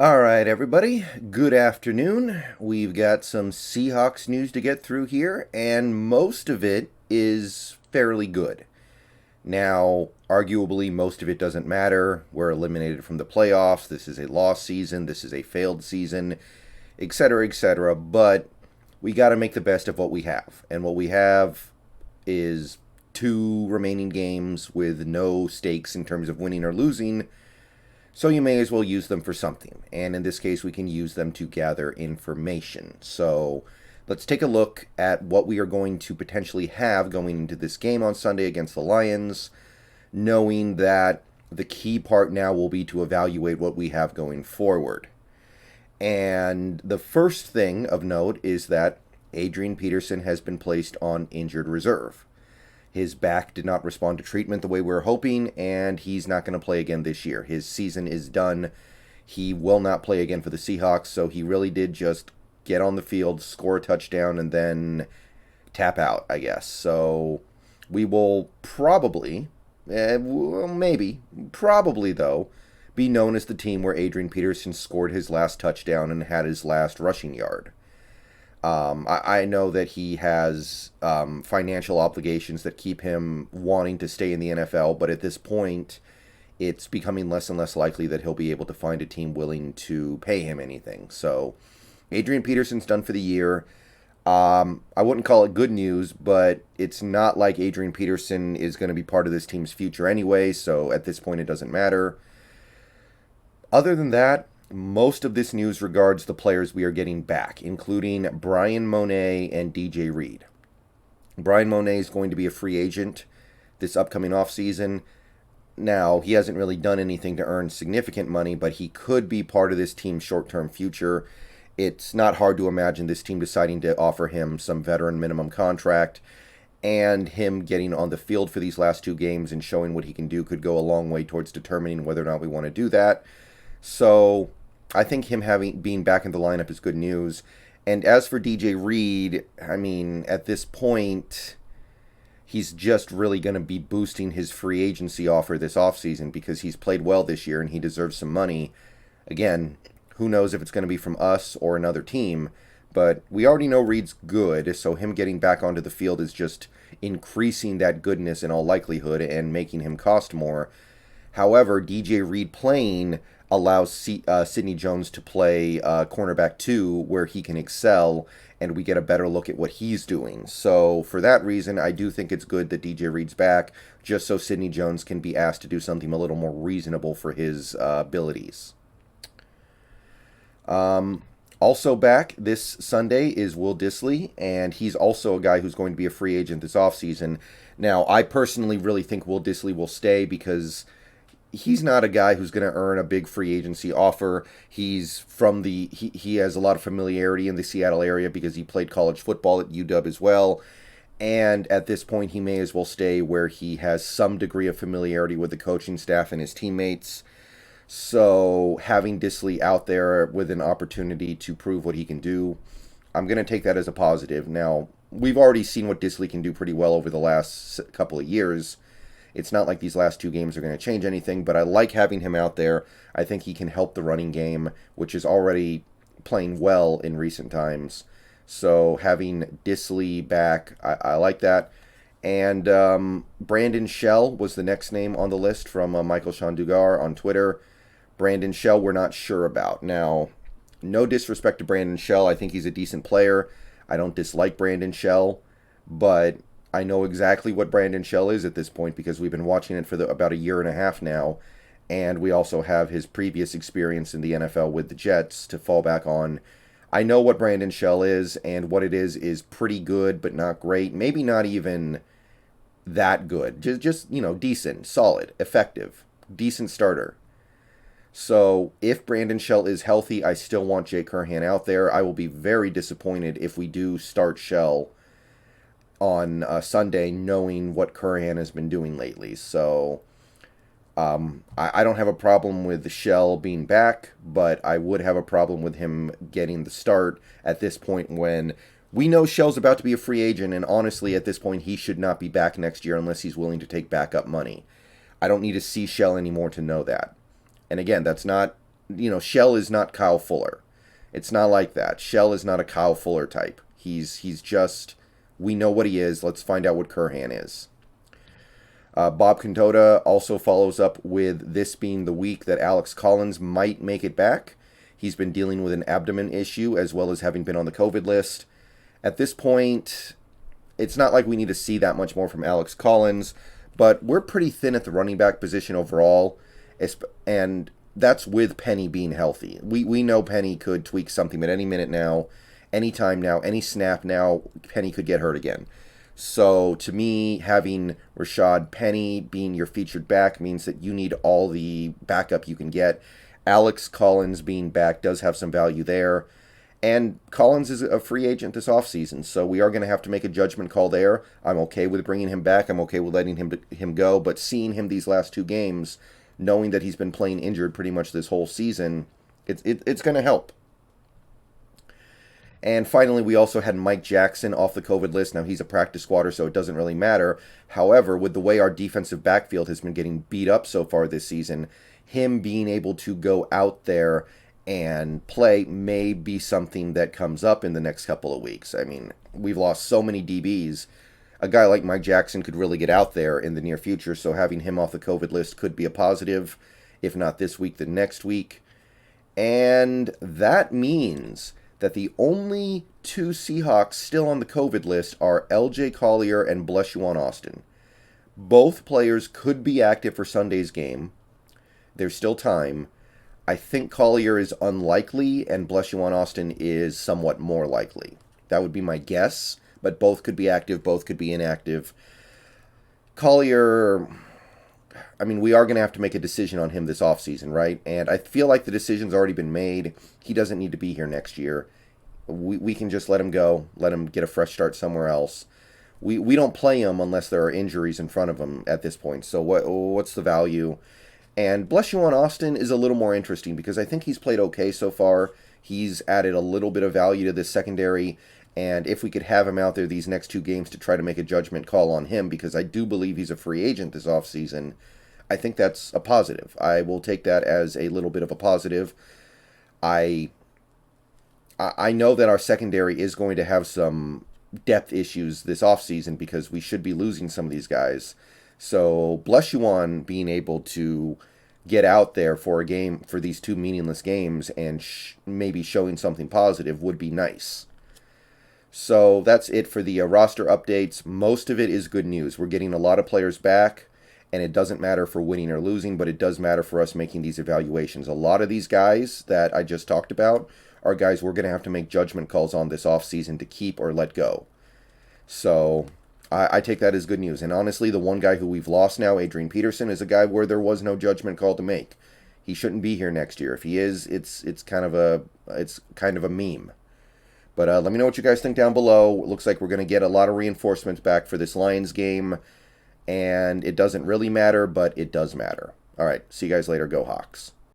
All right, everybody. Good afternoon. We've got some Seahawks news to get through here, and most of it is fairly good. Now, arguably, most of it doesn't matter. We're eliminated from the playoffs. This is a lost season. This is a failed season, etc., etc. But we got to make the best of what we have. And what we have is two remaining games with no stakes in terms of winning or losing, so you may as well use them for something. And in this case, we can use them to gather information. So let's take a look at what we are going to potentially have going into this game on Sunday against the Lions, knowing that the key part now will be to evaluate what we have going forward. And the first thing of note is that Adrian Peterson has been placed on injured reserve. His back did not respond to treatment the way we were hoping, and he's not going to play again this year. His season is done. He will not play again for the Seahawks, so he really did just get on the field, score a touchdown, and then tap out, I guess. So we will probably, probably though, be known as the team where Adrian Peterson scored his last touchdown and had his last rushing yard. I know that he has financial obligations that keep him wanting to stay in the NFL, but at this point, it's becoming less and less likely that he'll be able to find a team willing to pay him anything. So, Adrian Peterson's done for the year. I wouldn't call it good news, but it's not like Adrian Peterson is going to be part of this team's future anyway, so at this point, it doesn't matter. Other than that, most of this news regards the players we are getting back, including Brian Monet and DJ Reed. Brian Monet is going to be a free agent this upcoming offseason. Now, he hasn't really done anything to earn significant money, but he could be part of this team's short-term future. It's not hard to imagine this team deciding to offer him some veteran minimum contract, and him getting on the field for these last two games and showing what he can do could go a long way towards determining whether or not we want to do that. So I think him being back in the lineup is good news. And as for DJ Reed, I mean, at this point, he's just really going to be boosting his free agency offer this offseason because he's played well this year and he deserves some money. Again, who knows if it's going to be from us or another team, but we already know Reed's good, so him getting back onto the field is just increasing that goodness in all likelihood and making him cost more. However, DJ Reed playing allows Sidney Jones to play cornerback 2 where he can excel and we get a better look at what he's doing. So for that reason, I do think it's good that DJ Reed's back just so Sidney Jones can be asked to do something a little more reasonable for his abilities. Also back this Sunday is Will Dissly, and he's also a guy who's going to be a free agent this offseason. Now, I personally really think Will Dissly will stay because he's not a guy who's going to earn a big free agency offer. He's from he has a lot of familiarity in the Seattle area because he played college football at UW as well. And at this point, he may as well stay where he has some degree of familiarity with the coaching staff and his teammates. So having Dissly out there with an opportunity to prove what he can do, I'm going to take that as a positive. Now, we've already seen what Dissly can do pretty well over the last couple of years. It's not like these last two games are going to change anything, but I like having him out there. I think he can help the running game, which is already playing well in recent times. So having Dissly back, I like that. And Brandon Shell was the next name on the list from Michael Shandugar on Twitter. Brandon Shell, we're not sure about. Now, no disrespect to Brandon Shell. I think he's a decent player. I don't dislike Brandon Shell, but I know exactly what Brandon Shell is at this point because we've been watching it for about a year and a half now, and we also have his previous experience in the NFL with the Jets to fall back on. I know what Brandon Shell is, and what it is pretty good, but not great. Maybe not even that good. Just decent, solid, effective, decent starter. So if Brandon Shell is healthy, I still want Jay Curhan out there. I will be very disappointed if we do start Shell on Sunday, knowing what Curhan has been doing lately. So I don't have a problem with the Shell being back, but I would have a problem with him getting the start at this point when we know Shell's about to be a free agent, and honestly, at this point, he should not be back next year unless he's willing to take backup money. I don't need to see Shell anymore to know that. And again, that's not Shell is not Kyle Fuller. It's not like that. Shell is not a Kyle Fuller type. He's just, we know what he is. Let's find out what Curhan is. Bob Condotta also follows up with this being the week that Alex Collins might make it back. He's been dealing with an abdomen issue as well as having been on the COVID list. At this point, it's not like we need to see that much more from Alex Collins, but we're pretty thin at the running back position overall, and that's with Penny being healthy. We know Penny could tweak something at any minute now, any time now, any snap now, Penny could get hurt again. So to me, having Rashad Penny being your featured back means that you need all the backup you can get. Alex Collins being back does have some value there. And Collins is a free agent this offseason, so we are going to have to make a judgment call there. I'm okay with bringing him back. I'm okay with letting him go. But seeing him these last two games, knowing that he's been playing injured pretty much this whole season, it's going to help. And finally, we also had Mike Jackson off the COVID list. Now, he's a practice squatter, so it doesn't really matter. However, with the way our defensive backfield has been getting beat up so far this season, him being able to go out there and play may be something that comes up in the next couple of weeks. I mean, we've lost so many DBs. A guy like Mike Jackson could really get out there in the near future, so having him off the COVID list could be a positive, if not this week, then next week. And that means that the only two Seahawks still on the COVID list are LJ Collier and Blessuan Austin. Both players could be active for Sunday's game. There's still time. I think Collier is unlikely, and Blessuan Austin is somewhat more likely. That would be my guess, but both could be active, both could be inactive. Collier, I mean, we are going to have to make a decision on him this offseason, right? And I feel like the decision's already been made. He doesn't need to be here next year. We can just let him go, let him get a fresh start somewhere else. We don't play him unless there are injuries in front of him at this point. So what's the value? And Blessuan Austin is a little more interesting because I think he's played okay so far. He's added a little bit of value to this secondary. And if we could have him out there these next two games to try to make a judgment call on him, because I do believe he's a free agent this offseason, I think that's a positive. I will take that as a little bit of a positive. I know that our secondary is going to have some depth issues this offseason because we should be losing some of these guys. So Blessuan being able to get out there for a game, for these two meaningless games, and maybe showing something positive would be nice. So that's it for the roster updates. Most of it is good news. We're getting a lot of players back, and it doesn't matter for winning or losing, but it does matter for us making these evaluations. A lot of these guys that I just talked about are guys we're going to have to make judgment calls on this offseason to keep or let go. So I take that as good news. And honestly, the one guy who we've lost now, Adrian Peterson, is a guy where there was no judgment call to make. He shouldn't be here next year. If he is, it's kind of a meme. But let me know what you guys think down below. It looks like we're going to get a lot of reinforcements back for this Lions game. And it doesn't really matter, but it does matter. All right, see you guys later. Go Hawks.